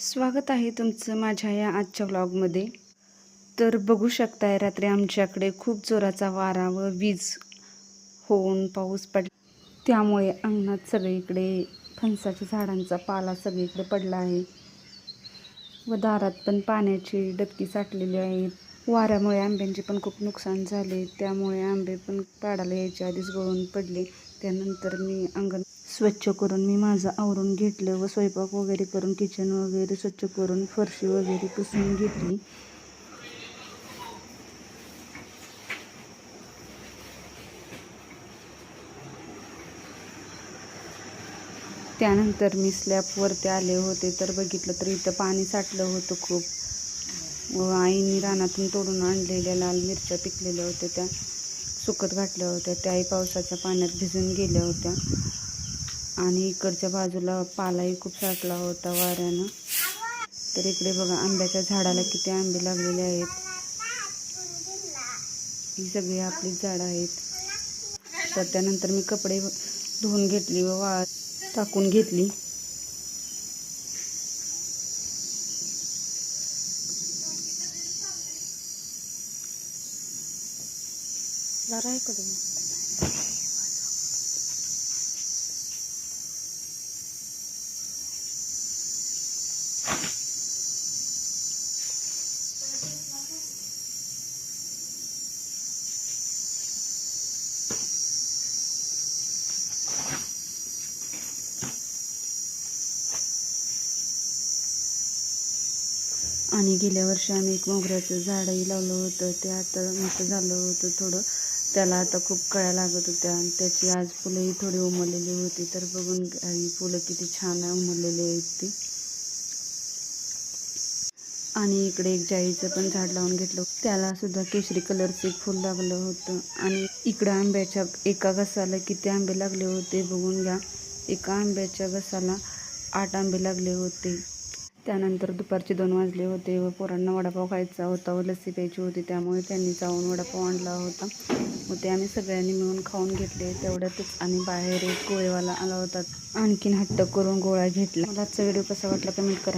स्वागत आहे तुमचं माझ्या या आजच्या व्लॉगमध्ये. तर बघू शकताय रात्री आमच्याकडे खूप जोराचा वारा व वीज होऊन पाऊस पडला. त्यामुळे अंगणात सगळीकडे फणसाच्या झाडांचा पाला सगळीकडे पडला आहे व दारात पण पाण्याची डबकी साठलेली आहे. वाऱ्यामुळे आंब्यांचे पण खूप नुकसान झाले. त्यामुळे आंबे पण पाडाला यायच्या आधीच गळून पडले. त्यानंतर मी अंगण स्वच्छ करून मी माझं आवरून घेतलं व स्वयंपाक वगैरे करून किचन वगैरे स्वच्छ करून फरशी वगैरे पुसून घेतली. त्यानंतर मी स्लॅबवरती आले होते तर बघितलं तर इथं पाणी साठलं होतं खूप व आईने रानातून तोडून आणलेल्या लाल मिरच्या पिकलेल्या होत्या त्या सुकत घातल्या होत्या. त्याही पावसाच्या पाण्यात भिजून गेल्या होत्या आणि इकडच्या बाजूला पालाही खूप साठला होता वाऱ्यानं. तर इकडे बघा आंब्याच्या झाडाला किती आंबे लागलेले आहेत. ही सगळी आपलीच झाडं आहेत. तर त्यानंतर मी कपडे धुवून घेतली व वाळत टाकून घेतली. आणि गेल्या वर्षी आम्ही एक मोगऱ्याचं झाडही लावलं होतं. ते आता मोठं झालं होतं थोडं. त्याला आता खूप कळ्या लागत होत्या आणि त्याची आज फुलंही थोडी उमललेली होती. तर बघून ही फुलं किती छान उमललेली आहेत ती. आणि इकडे एक जाईचं पण झाड लावून घेतलं. त्याला सुद्धा केशरी कलरचं एक फूल लागलं होतं. आणि इकडं आंब्याच्या एका घसाला किती आंबे लागले होते बघून घ्या. एका आंब्याच्या घसाला 8 आंबे लागले होते. त्यानंतर दुपारचे 2 वाजले होते व पोरांना वडापाव खायचा होता व लस्सी प्यायची होती. त्यामुळे त्यांनी जाऊन वडापाव आणला होता व ते आम्ही सगळ्यांनी मिळून खाऊन घेतले. तेवढ्यातच आणि बाहेर एक गोळेवाला आला होता. आणखीन हट्ट करून गोळा घेतला. मला आजचा व्हिडिओ कसा वाटला कमेंट करा.